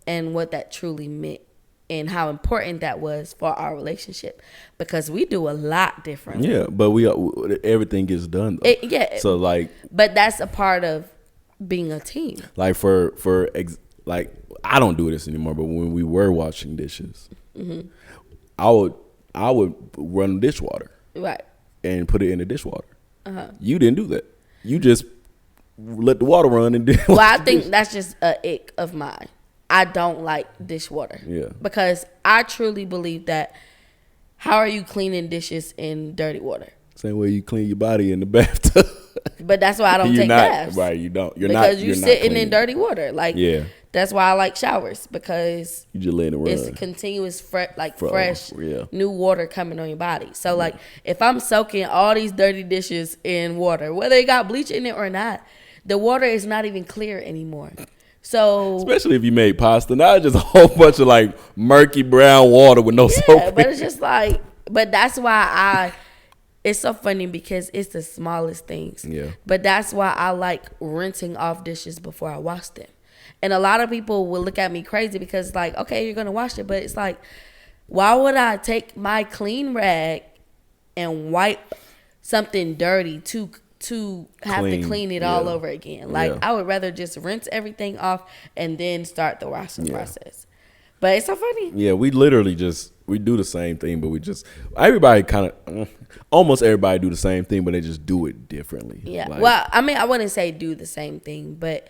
and what that truly meant and how important that was for our relationship, because we do a lot differently. Yeah, but everything gets done though. Yeah. So like, but that's a part of being a team. like like I don't do this anymore, but when we were washing dishes, Mm-hmm. I would run dishwater Right. and put it in the dishwater. Uh-huh. You didn't do that. You just let the water run and Well, I think that's just a ick of mine. I don't like dishwater. Yeah. Because I truly believe that how are you cleaning dishes in dirty water? Same way you clean your body in the bathtub. But that's why I don't take baths. Right, you don't. Because you're sitting in dirty water. Like, yeah. That's why I like showers, because you just let it run. It's continuous, fresh, new water coming on your body. So, like, if I'm soaking all these dirty dishes in water, whether it got bleach in it or not, the water is not even clear anymore. So, especially if you made pasta, now it's just a whole bunch of like murky brown water with no soap. Yeah, but it's just like, but that's why it's so funny because it's the smallest things. Yeah. But that's why I like rinsing off dishes before I wash them. And a lot of people will look at me crazy because, like, okay, you're going to wash it. But it's like, why would I take my clean rag and wipe something dirty to have to clean it all over again? Like, I would rather just rinse everything off and then start the washing process. But it's so funny. Yeah, we literally we do the same thing, but almost everybody do the same thing, but they just do it differently. Yeah. Like, well, I mean, I wouldn't say do the same thing, but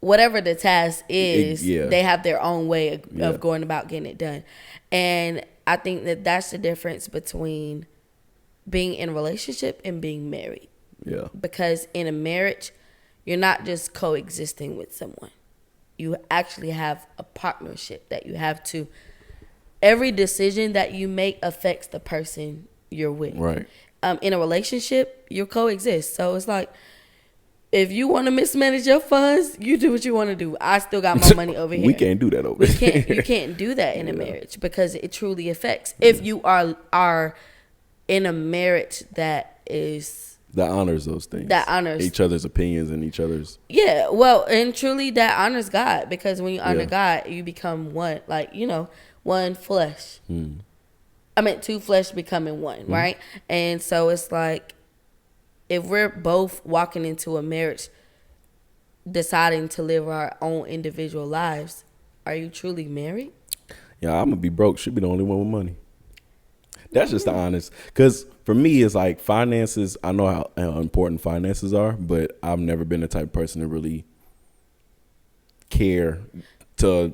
whatever the task is, they have their own way of going about getting it done. And I think that that's the difference between being in a relationship and being married. Yeah. Because in a marriage, you're not just coexisting with someone. You actually have a partnership that you have to. Every decision that you make affects the person you're with. Right. In a relationship, you coexist. So it's like, if you want to mismanage your funds, you do what you want to do. I still got my money over here. We can't do that over here. You can't do that in a marriage because it truly affects. If you are in a marriage that honors those things. That honors each other's opinions and each other's. Yeah, well, and truly that honors God, because when you honor God, you become one, like, one flesh. I meant two flesh becoming one, right? And so it's like, if we're both walking into a marriage deciding to live our own individual lives, are you truly married? Yeah, I'm going to be broke. Should be the only one with money. That's just the honest. Because for me, it's like finances. I know how important finances are, but I've never been the type of person to really care to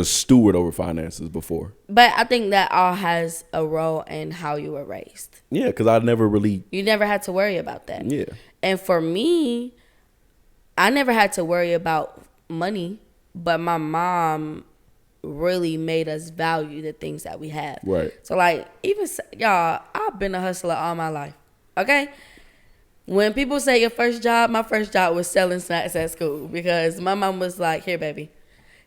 steward over finances before. But I think that all has a role in how you were raised. Yeah, because I never really. You never had to worry about that. Yeah. And for me, I never had to worry about money, but my mom really made us value the things that we have. Right. So, like, even, y'all, I've been a hustler all my life. Okay? When people say your first job, my first job was selling snacks at school, because my mom was like, here, baby.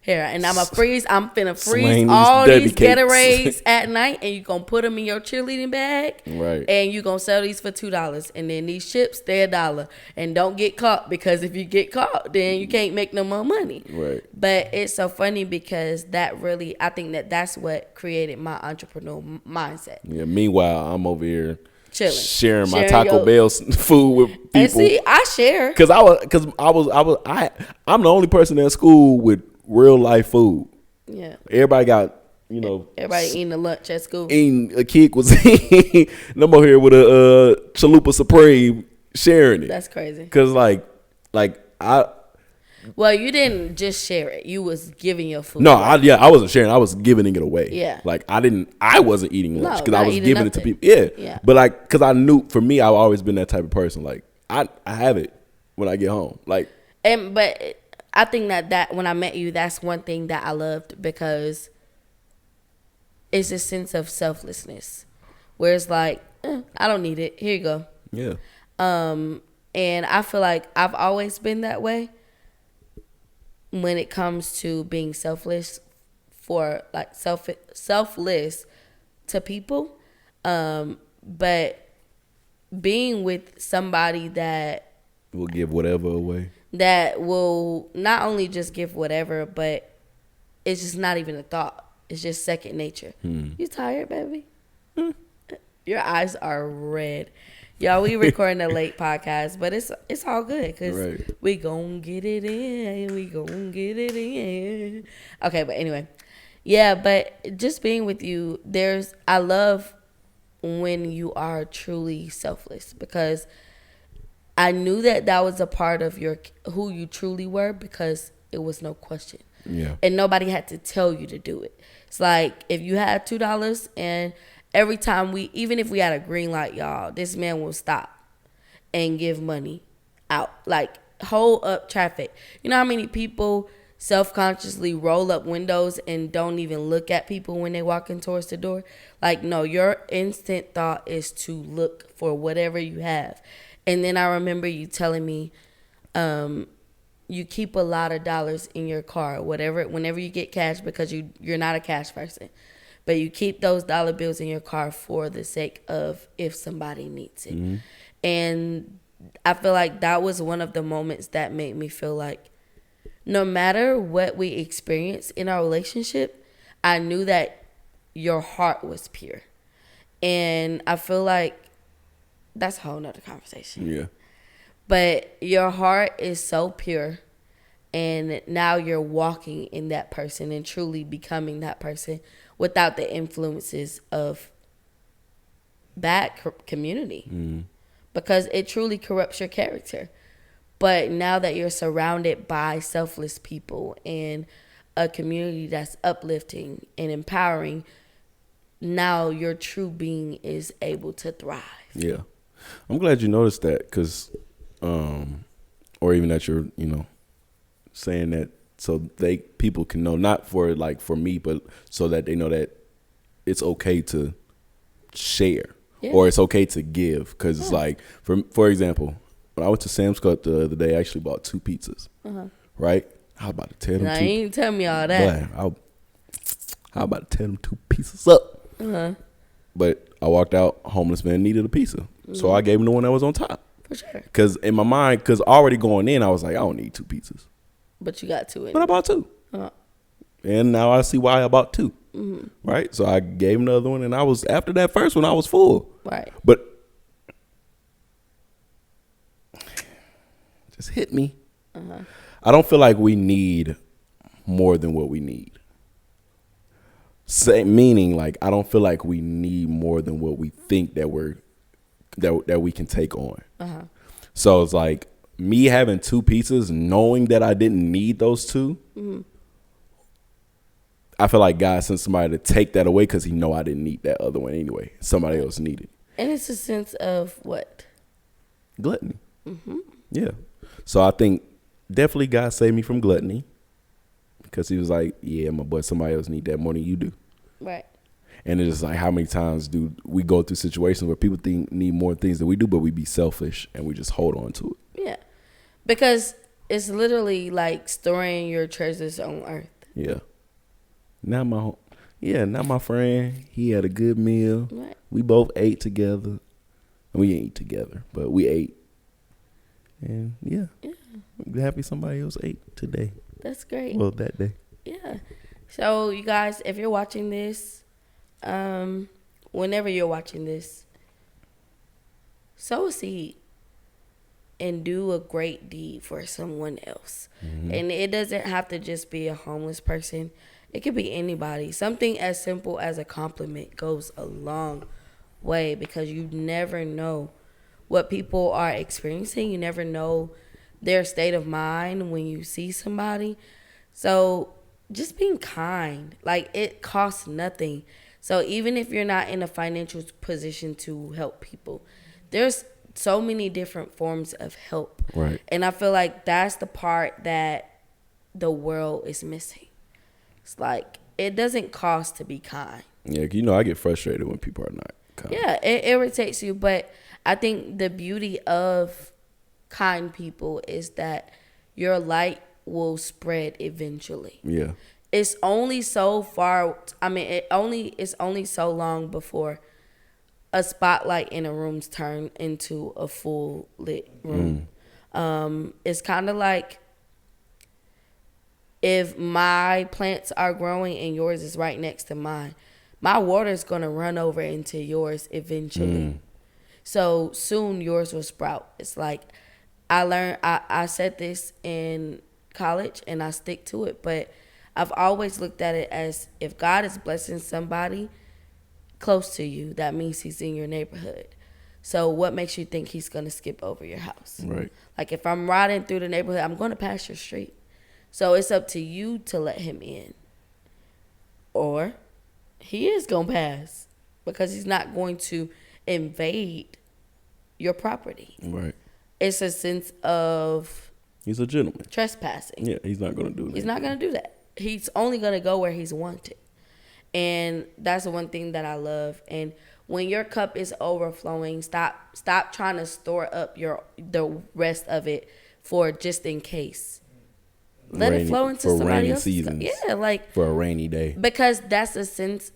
Here, and I'm finna freeze all these Gatorades at night, and you gonna put them in your cheerleading bag, right? And you gonna sell these for $2, and then these chips, they're $1, and don't get caught, because if you get caught, then you can't make no more money, right? But it's so funny because I think that's what created my entrepreneur mindset. Yeah. Meanwhile, I'm over here chilling, sharing my Taco Bell food with people. And see, I share because I'm the only person in school with real life food. Yeah. Everybody got, everybody eating a lunch at school. A kid was eating. And I'm over here with a chalupa supreme sharing it. That's crazy. Cause like I. Well, you didn't just share it. You was giving your food. No, I wasn't sharing. I was giving it away. Yeah. Like I wasn't eating lunch because I was giving it to people. Yeah. But like, cause I knew, for me, I've always been that type of person. Like I have it when I get home. Like. But I think that when I met you, that's one thing that I loved, because it's a sense of selflessness, where it's like, I don't need it. Here you go. Yeah. And I feel like I've always been that way when it comes to being selfless selfless to people. But being with somebody that We'll give whatever away. that will not only just give whatever, but it's just not even a thought. It's just second nature. You tired, baby? Your eyes are red. Y'all, we recording a late podcast, but it's all good because Right. we gon' get it in. We gon' get it in. Okay, but anyway. Yeah, but just being with you, I love when you are truly selfless because I knew that was a part of who you truly were because it was no question. Yeah. And nobody had to tell you to do it. It's like if you had $2 and every time even if we had a green light, y'all, this man will stop and give money out. Like hold up traffic. You know how many people self-consciously roll up windows and don't even look at people when they walking towards the door? Like, no, your instant thought is to look for whatever you have. And then I remember you telling me you keep a lot of dollars in your car, whenever you get cash, because you're not a cash person. But you keep those dollar bills in your car for the sake of if somebody needs it. Mm-hmm. And I feel like that was one of the moments that made me feel like no matter what we experience in our relationship, I knew that your heart was pure. And I feel like that's a whole nother conversation. Yeah. But your heart is so pure, and now you're walking in that person and truly becoming that person without the influences of bad community. Mm-hmm. Because it truly corrupts your character. But now that you're surrounded by selfless people and a community that's uplifting and empowering, now your true being is able to thrive. Yeah. I'm glad you noticed that because, or even that you're, saying that so people can know, not for me, but so that they know that it's okay to share or it's okay to give. Because it's like, for example, when I went to Sam's Club the other day, I actually bought 2 pizzas, right? I was about to tear them now, you ain't tell me all that. I was about to tear them 2 pieces up. But I walked out, homeless man needed a pizza. So I gave him the one that was on top. For sure. Because in my mind, already going in, I was like, I don't need 2 pizzas. But you got 2 anyway. But I bought 2. And now I see why I bought 2. Right? So I gave him the other one, and after that first one, I was full. Right. But just hit me. I don't feel like we need more than what we need. Meaning, I don't feel like we need more than what we think that we can take on. So it's like me having 2 pizzas, knowing that I didn't need those 2. I feel like God sent somebody to take that away because he know I didn't need that other one anyway. Somebody else needed. And it's a sense of what? Gluttony. Yeah. So I think definitely God saved me from gluttony because he was like, yeah, my boy, somebody else need that more than you do. Right. And it's just like, how many times do we go through situations where people need more things than we do, but we be selfish and we just hold on to it. Yeah. Because it's literally like storing your treasures on earth. Yeah. Not my friend. He had a good meal. Right. We both ate together. We didn't eat together, but we ate. And yeah. I'm happy somebody else ate today. That's great. Well, that day. Yeah. So you guys, if you're watching this, whenever you're watching this, sow a seed and do a great deed for someone else. And it doesn't have to just be a homeless person. It could be anybody. Something as simple as a compliment goes a long way because you never know what people are experiencing. You never know their state of mind when you see somebody. So just being kind, it costs nothing. So even if you're not in a financial position to help people, there's so many different forms of help. Right. And I feel like that's the part that the world is missing. It's like, it doesn't cost to be kind. Yeah, I get frustrated when people are not kind. Yeah, it irritates you. But I think the beauty of kind people is that your light will spread eventually. Yeah. It's only so far. I mean, it's only so long before a spotlight in a room's turned into a full lit room. It's kind of like if my plants are growing and yours is right next to mine, my water is going to run over into yours eventually. So soon yours will sprout. It's like I said this in college and I stick to it, but I've always looked at it as if God is blessing somebody close to you, that means he's in your neighborhood. So what makes you think he's going to skip over your house? Right. Like if I'm riding through the neighborhood, I'm going to pass your street. So it's up to you to let him in. Or he is going to pass because he's not going to invade your property. Right. It's a sense of He's a gentleman. Trespassing. Yeah, he's not going to do that. He's not going to do that. He's only going to go where he's wanted. And that's the one thing that I love. And when your cup is overflowing, stop trying to store up the rest of it for just in case. Let it flow into somebody else's cup. Yeah, like for a rainy day. Because that's a sense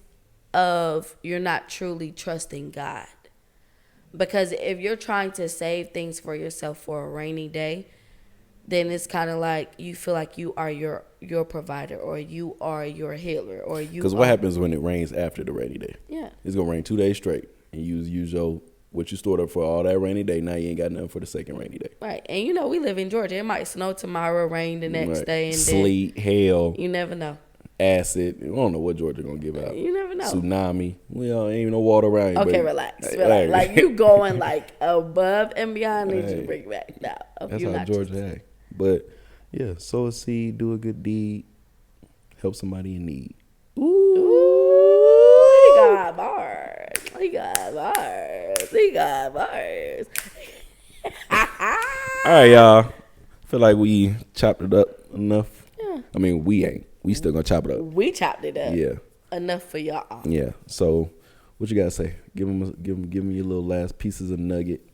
of you're not truly trusting God. Because if you're trying to save things for yourself for a rainy day, then it's kind of like you feel like you are your provider, or you are your healer, or you. Because what happens when it rains after the rainy day? Yeah, it's gonna rain 2 days straight, and you use what you stored up for all that rainy day. Now you ain't got nothing for the second rainy day. Right, and we live in Georgia. It might snow tomorrow, rain the next day, and sleet, hail. You never know. Acid. I don't know what Georgia gonna give out. You never know. Tsunami. Well, ain't even no water around. Okay, relax. Like you going like above and beyond, and you bring back down. That's how Georgia act. But yeah, sow a seed, do a good deed, help somebody in need. He got bars. He got bars. He got bars. All right, y'all. I feel like we chopped it up enough. Yeah. I mean, we ain't. We still gonna chop it up. We chopped it up. Yeah. Enough for y'all. Yeah. So, what you gotta say? Give me your little last pieces of nugget.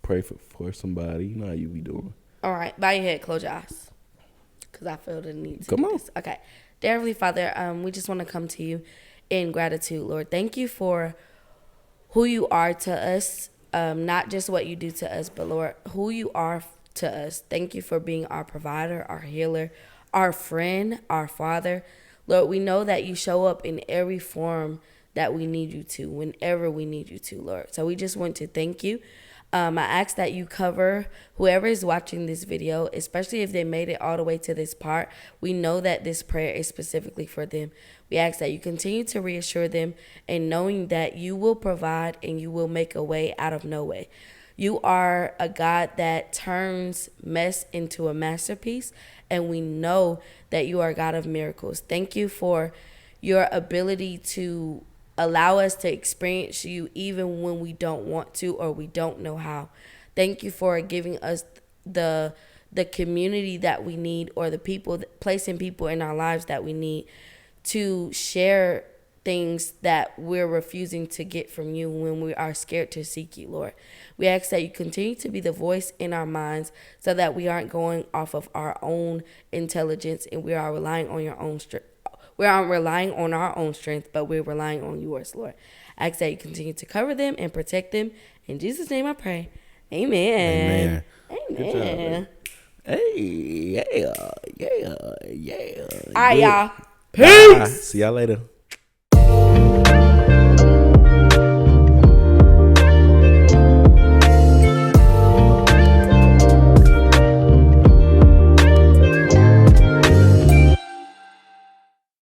Pray for somebody. You know how you be doing. All right, bow your head, close your eyes, because I feel the need to. Come on. This. Okay. Dear Heavenly Father, we just want to come to you in gratitude, Lord. Thank you for who you are to us, not just what you do to us, but, Lord, who you are to us. Thank you for being our provider, our healer, our friend, our Father. Lord, we know that you show up in every form that we need you to, whenever we need you to, Lord. So we just want to thank you. I ask that you cover whoever is watching this video, especially if they made it all the way to this part. We know that this prayer is specifically for them. We ask that you continue to reassure them in knowing that you will provide and you will make a way out of no way. You are a God that turns mess into a masterpiece, and we know that you are a God of miracles. Thank you for your ability to allow us to experience you even when we don't want to or we don't know how. Thank you for giving us the community that we need, or the people, placing people in our lives that we need to share things that we're refusing to get from you when we are scared to seek you, Lord. We ask that you continue to be the voice in our minds so that we aren't going off of our own intelligence and we are relying on your own strength. We aren't relying on our own strength, but we're relying on yours, Lord. I ask that you continue to cover them and protect them. In Jesus' name I pray. Amen. Amen. Hey, yeah. All right, y'all. Peace. See y'all later.